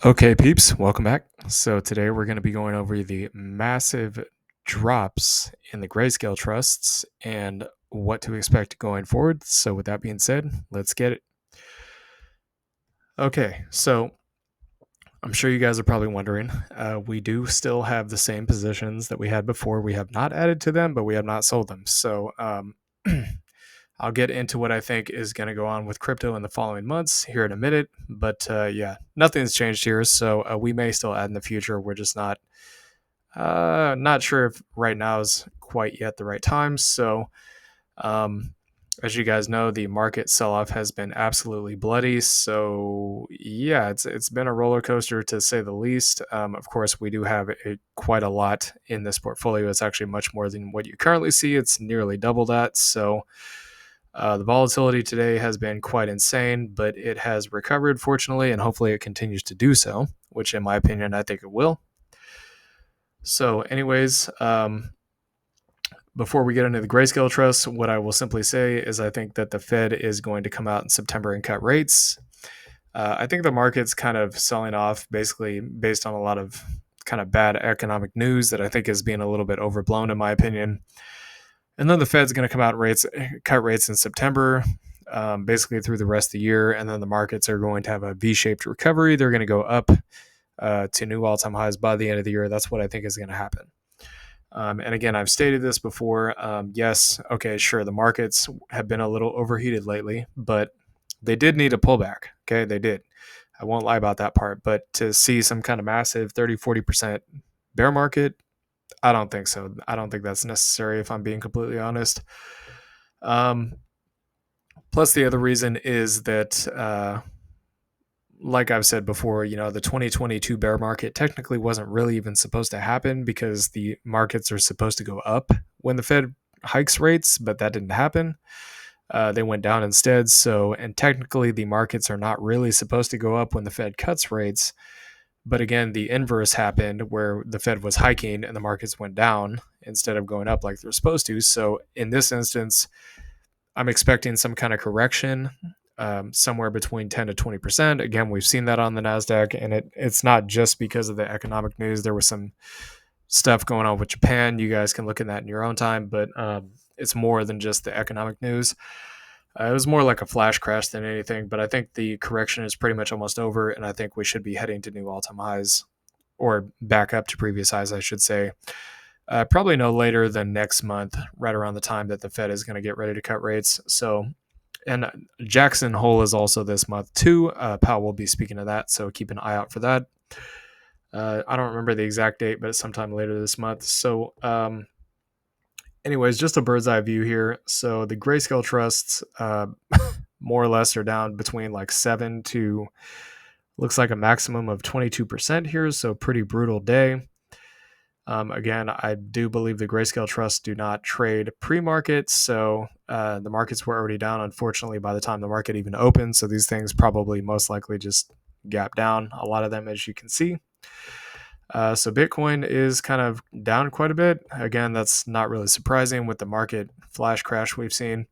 Okay, peeps, welcome back. So today we're going to be going over the massive drops in the Grayscale trusts and what to expect going forward. So with that being said, let's get it. Okay, so I'm sure you guys are probably wondering, we do still have the same positions that we had before. We have not added to them, but we have not sold them. So I'll get into what I think is going to go on with crypto in the following months here in a minute. But yeah, nothing's changed here. So we may still add in the future. We're just not sure if right now is quite yet the right time. So um, as you guys know, the market sell-off has been absolutely bloody. So yeah, it's been a roller coaster to say the least. Of course, we do have quite a lot in this portfolio. It's actually much more than what you currently see. It's nearly double that. So the volatility today has been quite insane, but it has recovered, fortunately, and hopefully it continues to do so, which, in my opinion, I think it will. So, anyways, before we get into the Grayscale Trust, what I will simply say is I think that the Fed is going to come out in September and cut rates. I think the market's kind of selling off basically based on a lot of kind of bad economic news that I think is being a little bit overblown, in my opinion. And then the Fed's going to come out and cut rates in September, basically through the rest of the year. And then the markets are going to have a V-shaped recovery. They're going to go up to new all-time highs by the end of the year. That's what I think is going to happen. And again, I've stated this before. Yes, okay, sure, the markets have been a little overheated lately, but they did need a pullback. Okay, they did. I won't lie about that part. But to see some kind of massive 30, 40% bear market, I don't think so. I don't think that's necessary, if I'm being completely honest. Um, Plus, the other reason is that, like I've said before, the 2022 bear market technically wasn't really even supposed to happen because the markets are supposed to go up when the Fed hikes rates, but that didn't happen. They went down instead. So, and technically, the markets are not really supposed to go up when the Fed cuts rates. But again, the inverse happened where the Fed was hiking and the markets went down instead of going up like they're supposed to. So in this instance, I'm expecting some kind of correction, somewhere between 10 to 20%. Again, we've seen that on the NASDAQ, and it's not just because of the economic news. There was some stuff going on with Japan. You guys can look at that in your own time, but it's more than just the economic news. It was more like a flash crash than anything, but I think the correction is pretty much almost over, and I think we should be heading to new all-time highs, or back up to previous highs, I should say. Probably no later than next month, right around the time that the Fed is going to get ready to cut rates. So, and Jackson Hole is also this month too. Powell will be speaking of that, so keep an eye out for that. I don't remember the exact date, but it's sometime later this month. So, anyways, just a bird's eye view here. So the Grayscale trusts, more or less, are down between like 7 to, looks like a maximum of 22% here. So pretty brutal day. Again, I do believe the Grayscale trusts do not trade pre-market, so the markets were already down, unfortunately, by the time the market even opened. So these things probably most likely just gap down, a lot of them, as you can see. So Bitcoin is kind of down quite a bit. Again, that's not really surprising with the market flash crash we've seen.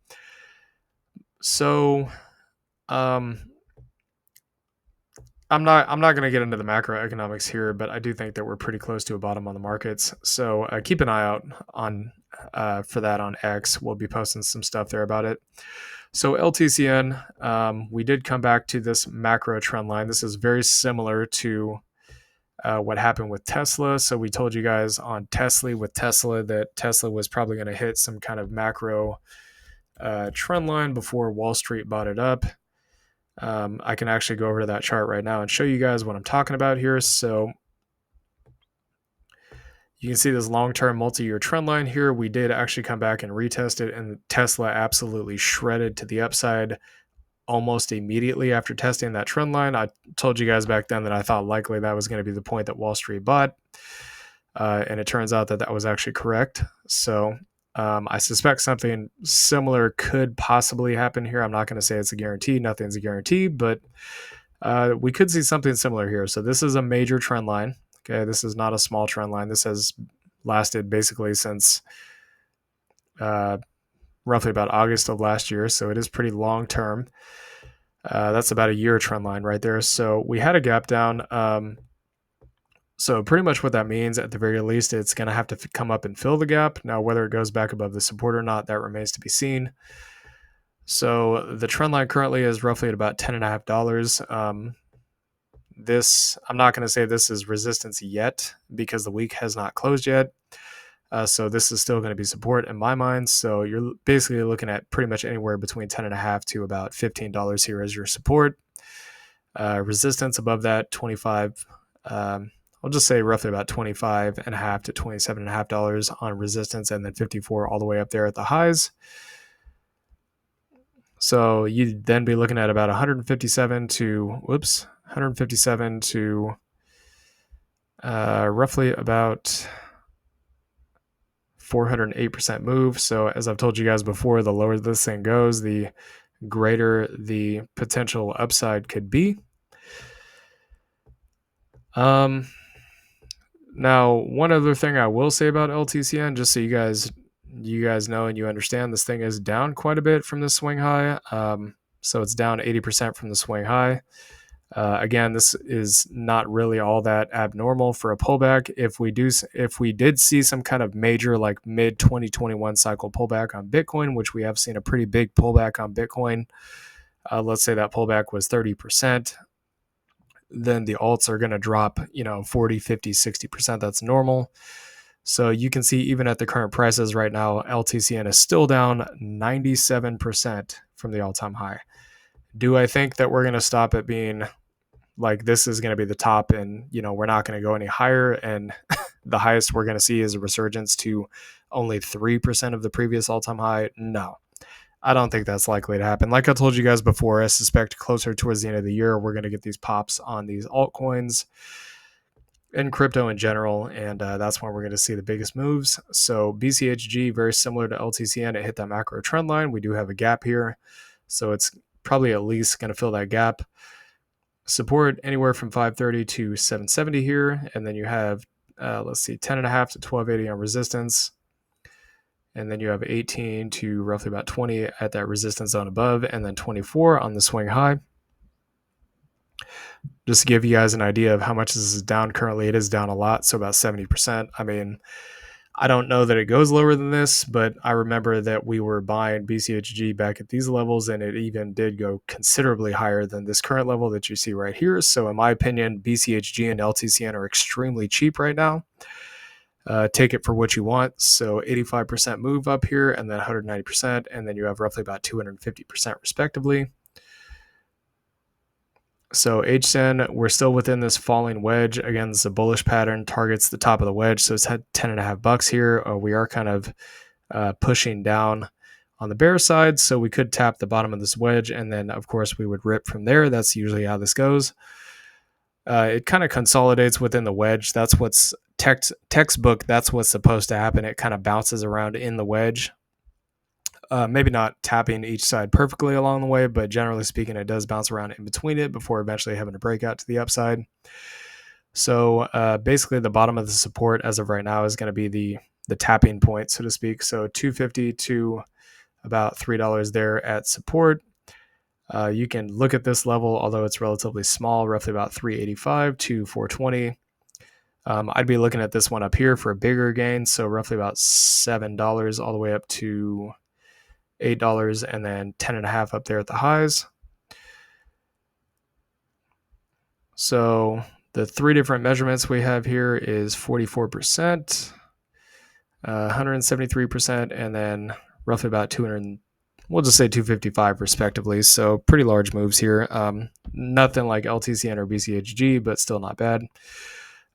So I'm not going to get into the macroeconomics here, but I do think that we're pretty close to a bottom on the markets. So keep an eye out on for that on X. We'll be posting some stuff there about it. So LTCN, we did come back to this macro trend line. This is very similar to what happened with Tesla. So we told you guys on Tesla that Tesla was probably going to hit some kind of macro trend line before Wall Street bought it up. I can actually go over to that chart right now and show you guys what I'm talking about here. So you can see this long-term multi-year trend line here. We did actually come back and retest it, and Tesla absolutely shredded to the upside almost immediately after testing that trend line. I told you guys back then that I thought likely that was going to be the point that Wall Street bought, and it turns out that that was actually correct. So I suspect something similar could possibly happen here. I'm not going to say it's a guarantee. Nothing's a guarantee, but we could see something similar here. So this is a major trend line. Okay, this is not a small trend line. This has lasted basically since roughly about August of last year. So it is pretty long term. That's about a year trend line right there. So we had a gap down. So pretty much what that means, at the very least, it's going to have to come up and fill the gap. Now, whether it goes back above the support or not, that remains to be seen. So the trend line currently is roughly at about $10.50. I'm not going to say this is resistance yet because the week has not closed yet. So this is still going to be support in my mind. So you're basically looking at pretty much anywhere between $10.50 to about $15 here as your support. Resistance above that, 25. I'll just say roughly about $25.50 to $27.50 on resistance, and then 54 all the way up there at the highs. So you'd then be looking at about 157 to roughly about 408% move. So as I've told you guys before, the lower this thing goes, the greater the potential upside could be. Now, one other thing I will say about LTCN, just so you guys know and you understand, this thing is down quite a bit from the swing high. So it's down 80% from the swing high. Again, this is not really all that abnormal for a pullback. If we did see some kind of major, like mid 2021 cycle pullback on Bitcoin, which we have seen a pretty big pullback on Bitcoin, let's say that pullback was 30%, then the alts are going to drop, 40, 50, 60%. That's normal. So you can see even at the current prices right now, LTCN is still down 97% from the all-time high. Do I think that we're going to stop at being like this is going to be the top and, we're not going to go any higher, and the highest we're going to see is a resurgence to only 3% of the previous all-time high? No. I don't think that's likely to happen. Like I told you guys before, I suspect closer towards the end of the year, we're going to get these pops on these altcoins and crypto in general, and that's when we're going to see the biggest moves. So BCHG, very similar to LTCN, it hit that macro trend line. We do have a gap here, so it's probably at least going to fill that gap. Support anywhere from 530 to 770 here, and then you have, 10.5 to 1280 on resistance. And then you have 18 to roughly about 20 at that resistance zone above, and then 24 on the swing high. Just to give you guys an idea of how much this is down currently, it is down a lot, so about 70%. I mean, I don't know that it goes lower than this, but I remember that we were buying BCHG back at these levels, and it even did go considerably higher than this current level that you see right here. So in my opinion, BCHG and LTCN are extremely cheap right now. Take it for what you want. So 85% move up here, and then 190%, and then you have roughly about 250% respectively. So HZEN, we're still within this falling wedge. Again, this is a bullish pattern, targets the top of the wedge, so it's had $10.50 here. We are kind of pushing down on the bear side, so we could tap the bottom of this wedge, and then of course we would rip from there. That's usually how this goes. It kind of consolidates within the wedge. That's what's textbook. That's what's supposed to happen. It kind of bounces around in the wedge. Maybe not tapping each side perfectly along the way, but generally speaking, it does bounce around in between it before eventually having to break out to the upside. So basically the bottom of the support as of right now is going to be the tapping point, so to speak. So 250 to about $3 there at support. You can look at this level, although it's relatively small, roughly about 385 to 420. I'd be looking at this one up here for a bigger gain, so roughly about $7 all the way up to $8, and then 10.5 up there at the highs. So the three different measurements we have here is 44%, 173%, and then roughly about 200. We'll just say 255 respectively. So pretty large moves here. Nothing like LTCN or BCHG, but still not bad.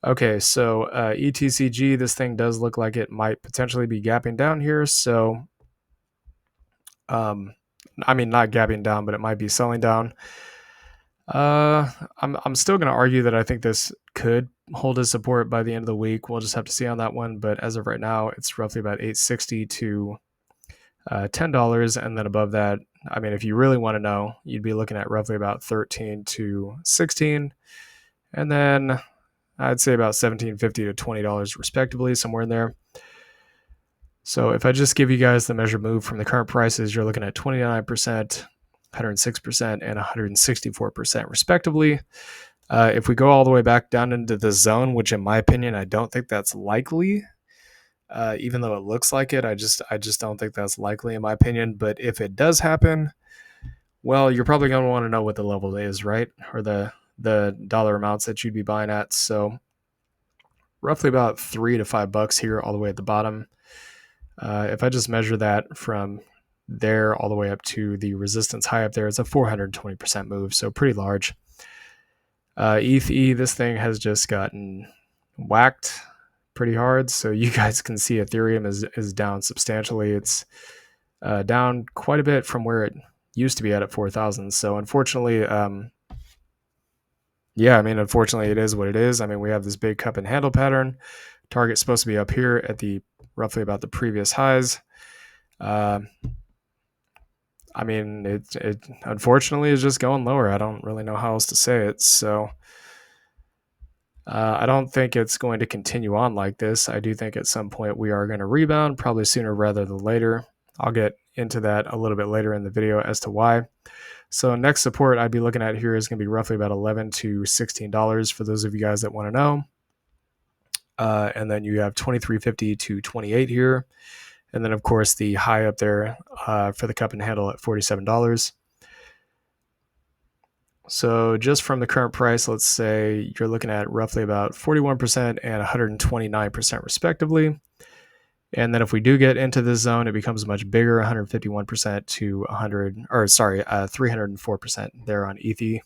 Okay, so ETCG, this thing does look like it might potentially be gapping down here. So, I mean, not gapping down, but it might be selling down. I'm still going to argue that I think this could hold as support by the end of the week. We'll just have to see on that one. But as of right now, it's roughly about $8.60 to $10, and then above that, I mean, if you really want to know, you'd be looking at roughly about 13 to 16, and then I'd say about $17.50 to $20 respectively, somewhere in there. So if I just give you guys the measured move from the current prices, you're looking at 29%, 106%, and 164% respectively. If we go all the way back down into the zone, which in my opinion, I don't think that's likely, even though it looks like it, I just don't think that's likely in my opinion. But if it does happen, well, you're probably going to want to know what the level is, right? Or the dollar amounts that you'd be buying at. So roughly about $3 to $5 here, all the way at the bottom. If I just measure that from there all the way up to the resistance high up there, it's a 420% move, so pretty large. ETH, this thing has just gotten whacked pretty hard. So you guys can see Ethereum is down substantially. It's down quite a bit from where it used to be at 4,000. So unfortunately, unfortunately it is what it is. I mean, we have this big cup and handle pattern. Target's supposed to be up here at the roughly about the previous highs. I mean, it unfortunately is just going lower. I don't really know how else to say it. So I don't think it's going to continue on like this. I do think at some point we are going to rebound, probably sooner rather than later. I'll get into that a little bit later in the video as to why. So next support I'd be looking at here is going to be roughly about $11 to $16 for those of you guys that want to know. And then you have $23.50 to $28 here. And then, of course, the high up there for the cup and handle at $47. So just from the current price, let's say you're looking at roughly about 41% and 129% respectively. And then if we do get into this zone, it becomes much bigger, 151% to 304% there on ETH.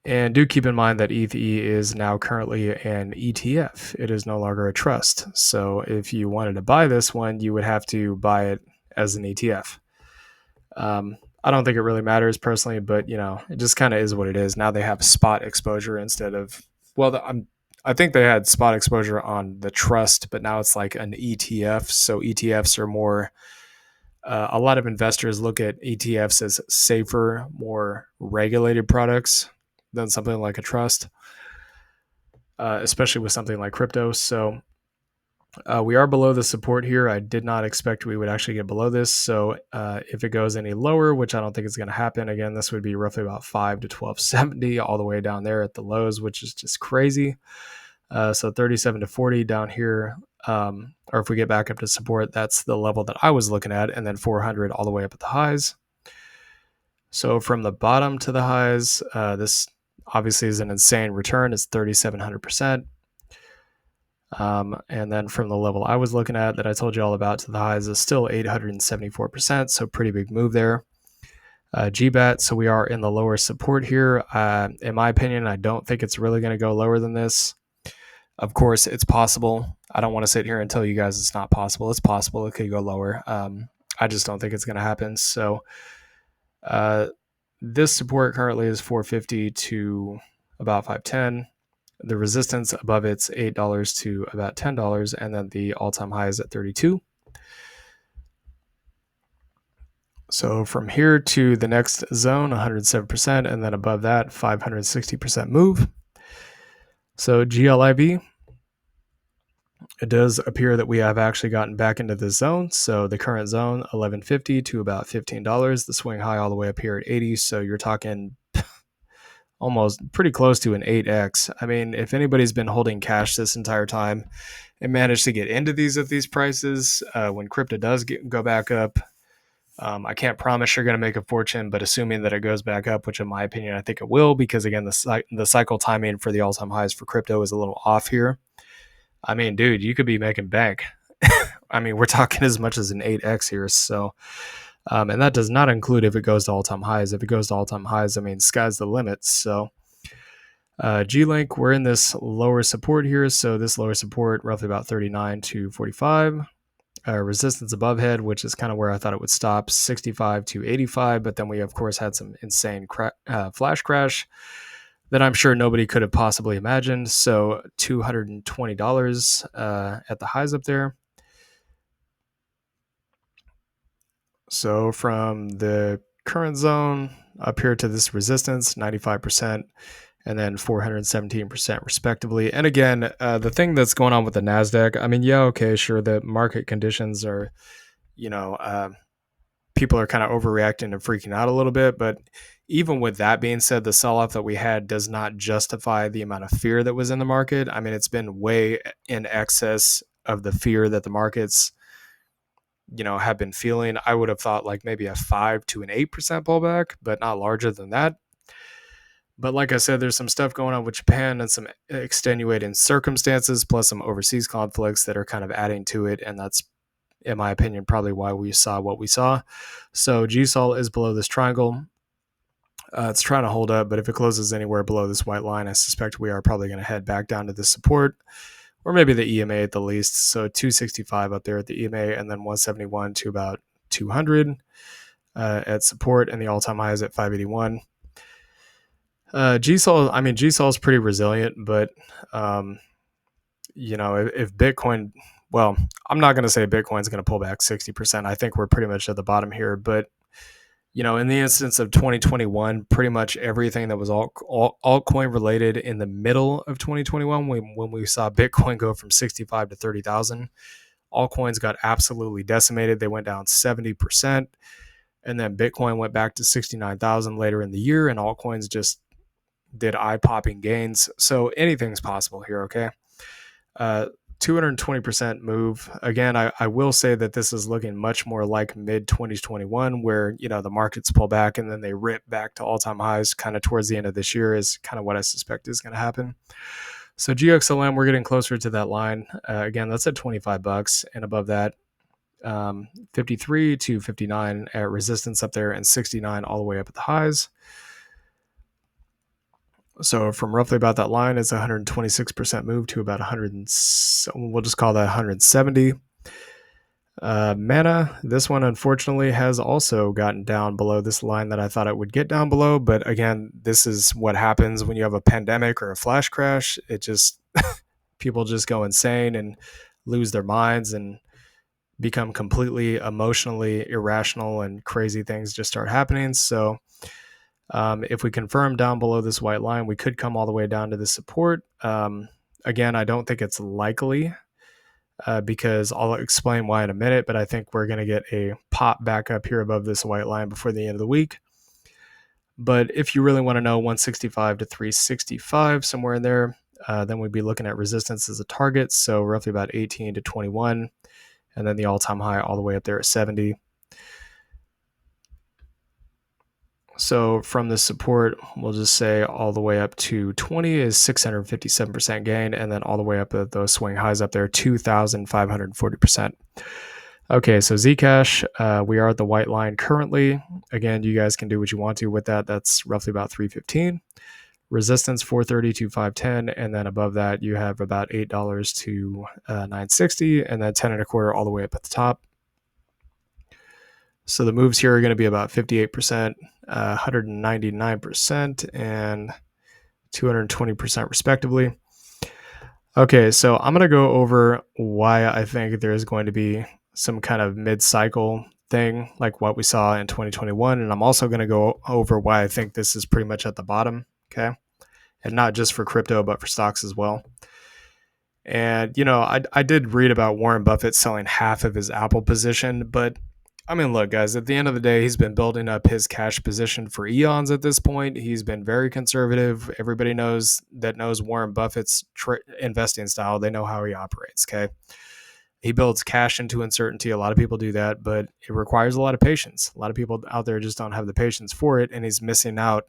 And do keep in mind that ETH is now currently an ETF. It is no longer a trust. So if you wanted to buy this one, you would have to buy it as an ETF. I don't think it really matters personally, but it just kind of is what it is. Now they have spot exposure instead of, I think they had spot exposure on the trust, but now it's like an ETF. So ETFs are more, a lot of investors look at ETFs as safer, more regulated products than something like a trust, especially with something like crypto. So we are below the support here. I did not expect we would actually get below this. So if it goes any lower, which I don't think is going to happen, again, this would be roughly about 5 to 1270 all the way down there at the lows, which is just crazy. So 37 to 40 down here, or if we get back up to support, that's the level that I was looking at, and then 400 all the way up at the highs. So from the bottom to the highs, this obviously is an insane return. It's 3,700%. And then from the level I was looking at that I told you all about to the highs is still 874%. So pretty big move there. GBAT, so we are in the lower support here. In my opinion, I don't think it's really going to go lower than this. Of course, it's possible. I don't want to sit here and tell you guys it's not possible. It's possible. It could go lower. I just don't think it's going to happen. So this support currently is 450 to about 510. The resistance above it's $8 to about $10, and then the all-time high is at 32. So from here to the next zone, 107%, and then above that, 560% move. So GLIB, it does appear that we have actually gotten back into the zone. So the current zone, $11.50 to about $15. The swing high all the way up here at 80. So you're talking almost pretty close to an 8x. I mean, if anybody's been holding cash this entire time and managed to get into these at these prices, when crypto does go back up, I can't promise you're going to make a fortune, but assuming that it goes back up, which in my opinion, I think it will, because again, the cycle timing for the all-time highs for crypto is a little off here. I mean, dude, you could be making bank. I mean, we're talking as much as an 8x here. So, and that does not include if it goes to all-time highs. If it goes to all-time highs, I mean, sky's the limit. So G-Link, we're in this lower support here. So this lower support, roughly about 39 to 45. Resistance above head, which is kind of where I thought it would stop, 65 to 85. But then we, of course, had some insane flash crash that I'm sure nobody could have possibly imagined. So $220 at the highs up there. So from the current zone up here to this resistance, 95%, and then 417% respectively. And again, the thing that's going on with the NASDAQ, I mean, yeah, okay, sure, the market conditions are, people are kind of overreacting and freaking out a little bit. But even with that being said, the sell-off that we had does not justify the amount of fear that was in the market. I mean, it's been way in excess of the fear that the markets, have been feeling. I would have thought like maybe a 5 to an 8% pullback, but not larger than that. But like I said, there's some stuff going on with Japan and some extenuating circumstances, plus some overseas conflicts that are kind of adding to it. And that's, in my opinion, probably why we saw what we saw. So GSOL is below this triangle. It's trying to hold up, but if it closes anywhere below this white line, I suspect we are probably going to head back down to the support, or maybe the EMA at the least. So 265 up there at the EMA, and then 171 to about 200 at support, and the all-time high is at 581. GSOL is pretty resilient, but if Bitcoin, well, I'm not going to say Bitcoin's going to pull back 60%. I think we're pretty much at the bottom here, but in the instance of 2021, pretty much everything that was altcoin related in the middle of 2021, when we saw Bitcoin go from 65 to 30,000, altcoins got absolutely decimated. They went down 70%, and then Bitcoin went back to 69,000 later in the year, and altcoins just did eye-popping gains. So anything's possible here, okay? 220% move. Again, I will say that this is looking much more like mid-2021, where, the markets pull back and then they rip back to all-time highs kind of towards the end of this year is kind of what I suspect is going to happen. So GXLM, we're getting closer to that line. Again, that's at $25, and above that, 53 to 59 at resistance up there, and 69 all the way up at the highs. So from roughly about that line, it's 126% move to about 100. We'll just call that 170. Mana, this one unfortunately has also gotten down below this line that I thought it would get down below. But again, this is what happens when you have a pandemic or a flash crash. It just people just go insane and lose their minds and become completely emotionally irrational, and crazy things just start happening. So if we confirm down below this white line, we could come all the way down to the support. Again, I don't think it's likely because I'll explain why in a minute, but I think we're going to get a pop back up here above this white line before the end of the week. But if you really want to know, 165 to 365, somewhere in there, then we'd be looking at resistance as a target. So roughly about 18 to 21, and then the all-time high all the way up there at 70. So from the support, we'll just say all the way up to 20 is 657% gain, and then all the way up at those swing highs up there, 2,540%. Okay, so Zcash, we are at the white line currently. Again, you guys can do what you want to with that. That's roughly about 315. Resistance 430 to 510, and then above that you have about $8 to 960, and then 10 and a quarter all the way up at the top. So the moves here are going to be about 58%, 199%, and 220% respectively. Okay, so I'm going to go over why I think there's going to be some kind of mid-cycle thing like what we saw in 2021, and I'm also going to go over why I think this is pretty much at the bottom, okay? And not just for crypto, but for stocks as well. And, I did read about Warren Buffett selling half of his Apple position, but I mean, look, guys, at the end of the day, he's been building up his cash position for eons at this point. He's been very conservative. Everybody knows Warren Buffett's investing style. They know how he operates, okay? He builds cash into uncertainty. A lot of people do that, but it requires a lot of patience. A lot of people out there just don't have the patience for it, and he's missing out.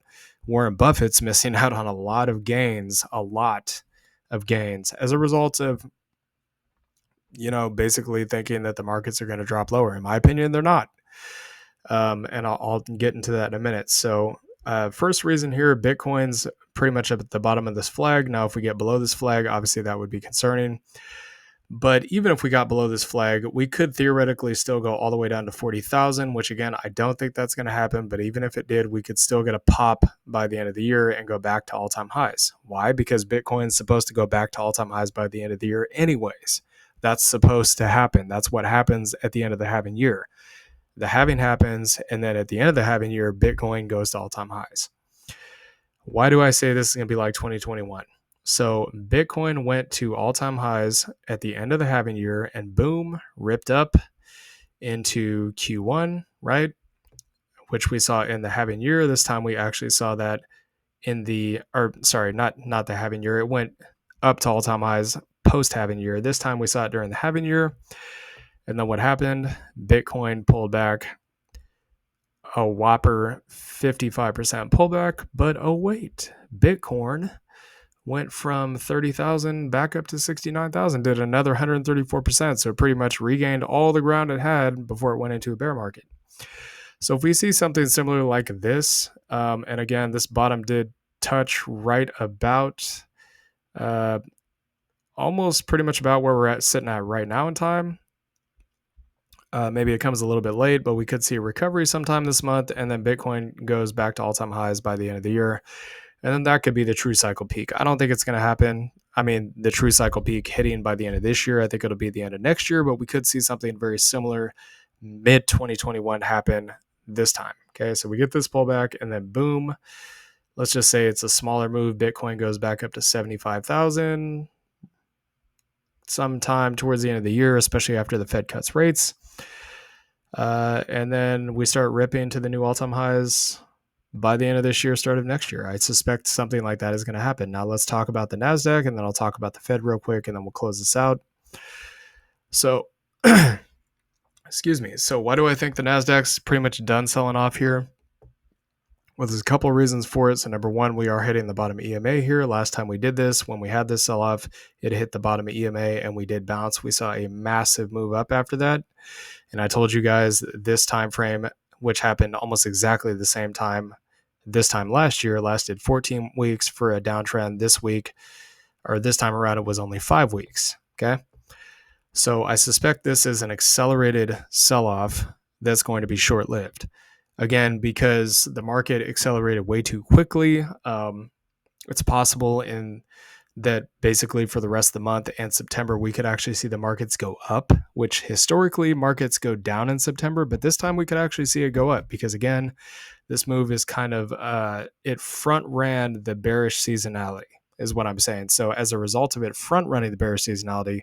Warren Buffett's missing out on a lot of gains as a result of basically thinking that the markets are going to drop lower. In my opinion, they're not. And I'll get into that in a minute. So first reason here, Bitcoin's pretty much up at the bottom of this flag. Now, if we get below this flag, obviously that would be concerning. But even if we got below this flag, we could theoretically still go all the way down to 40,000, which again, I don't think that's going to happen. But even if it did, we could still get a pop by the end of the year and go back to all-time highs. Why? Because Bitcoin's supposed to go back to all-time highs by the end of the year anyways. That's supposed to happen. That's what happens at the end of the halving year. The halving happens, and then at the end of the halving year, Bitcoin goes to all-time highs. Why do I say this is going to be like 2021? So Bitcoin went to all-time highs at the end of the halving year, and boom, ripped up. into Q1, right? Which we saw in the halving year. This time we actually saw that in the, or sorry, not the halving year. It went up to all-time highs post halving year. This time we saw it during the halving year. And then what happened? Bitcoin pulled back a whopper 55% pullback. But oh wait, Bitcoin went from 30,000 back up to 69,000, did another 134%. So pretty much regained all the ground it had before it went into a bear market. So if we see something similar like this, and again, this bottom did touch right about almost pretty much about where we're at sitting at right now in time. Maybe it comes a little bit late, but we could see a recovery sometime this month, and then Bitcoin goes back to all-time highs by the end of the year. And then that could be the true cycle peak. I don't think it's going to happen. I mean, the true cycle peak hitting by the end of this year. I think it'll be the end of next year, but we could see something very similar mid 2021 happen this time. Okay, so we get this pullback, and then boom, let's just say it's a smaller move. Bitcoin goes back up to 75,000 sometime towards the end of the year, especially after the Fed cuts rates. And then we start ripping to the new all-time highs by the end of this year, start of next year. I suspect something like that is going to happen. Now let's talk about the NASDAQ, and then I'll talk about the Fed real quick, and then we'll close this out. So, excuse me. So why do I think the NASDAQ's pretty much done selling off here? Well, there's a couple of reasons for it. So number one, we are hitting the bottom EMA here. Last time we did this, when we had this sell-off, it hit the bottom of EMA and we did bounce. We saw a massive move up after that. And I told you guys this time frame, which happened almost exactly the same time this time last year, lasted 14 weeks for a downtrend. This week, or this time around, it was only 5 weeks. Okay. So I suspect this is an accelerated sell-off that's going to be short-lived. Again, because the market accelerated way too quickly. It's possible in that basically for the rest of the month and September, we could actually see the markets go up, which historically markets go down in September, but this time we could actually see it go up because again, this move is kind of, it front ran the bearish seasonality is what I'm saying. So as a result of it front running the bearish seasonality,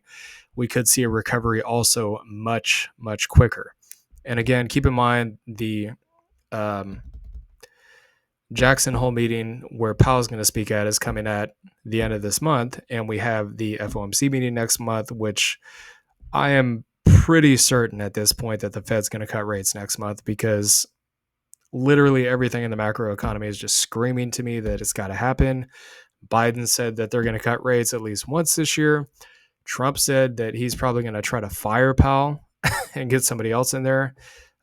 we could see a recovery also much, much quicker. And again, keep in mind the Jackson Hole meeting where Powell's going to speak at is coming at the end of this month, and we have the FOMC meeting next month, which I am pretty certain at this point that the Fed's going to cut rates next month because literally everything in the macro economy is just screaming to me that it's got to happen. Biden said that they're going to cut rates at least once this year. Trump said that he's probably going to try to fire Powell and get somebody else in there.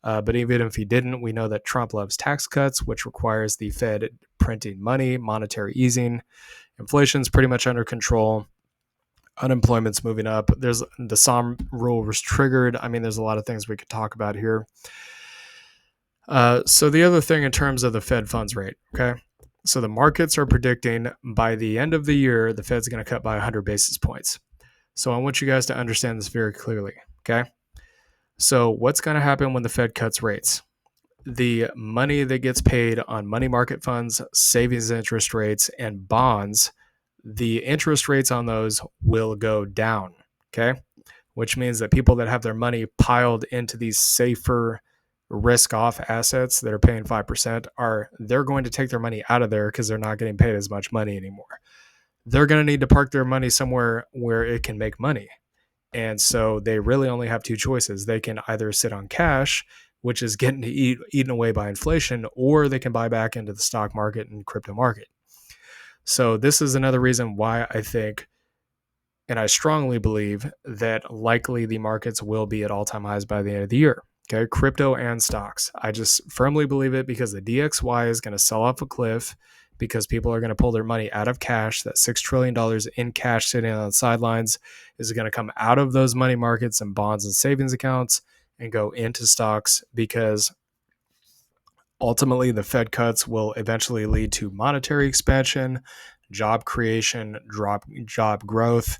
But even if he didn't, we know that Trump loves tax cuts, which requires the Fed printing money, monetary easing. Inflation's pretty much under control. Unemployment's moving up. There's the SOM rule was triggered. I mean, there's a lot of things we could talk about here. So the other thing in terms of the Fed funds rate, okay? So the markets are predicting by the end of the year, the Fed's going to cut by 100 basis points. So I want you guys to understand this very clearly, okay? So what's going to happen when the Fed cuts rates? The money that gets paid on money market funds, savings interest rates, and bonds, the interest rates on those will go down, okay? Which means that people that have their money piled into these safer risk-off assets that are paying 5% they're going to take their money out of there because they're not getting paid as much money anymore. They're going to need to park their money somewhere where it can make money. And so they really only have two choices. They can either sit on cash, which is getting eaten away by inflation, or they can buy back into the stock market and crypto market. So this is another reason why I think, and I strongly believe, that likely the markets will be at all-time highs by the end of the year. Okay, crypto and stocks. I just firmly believe it because the DXY is going to sell off a cliff because people are going to pull their money out of cash. That $6 trillion in cash sitting on the sidelines is going to come out of those money markets and bonds and savings accounts and go into stocks because ultimately the Fed cuts will eventually lead to monetary expansion, job creation, job growth.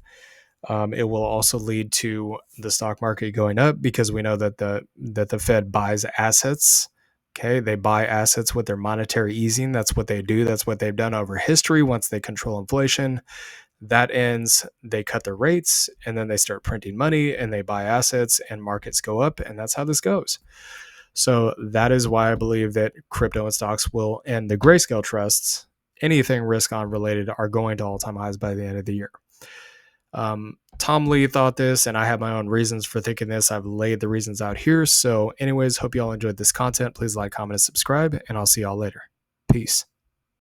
It will also lead to the stock market going up because we know that the Fed buys assets. Okay, they buy assets with their monetary easing. That's what they do. That's what they've done over history once they control inflation. That ends, they cut their rates, and then they start printing money and they buy assets and markets go up. And that's how this goes. So that is why I believe that crypto and stocks will, and the Grayscale trusts, anything risk on related, are going to all-time highs by the end of the year. Tom Lee thought this, and I have my own reasons for thinking this. I've laid the reasons out here. So anyways, hope you all enjoyed this content. Please like, comment, and subscribe, and I'll see y'all later. Peace.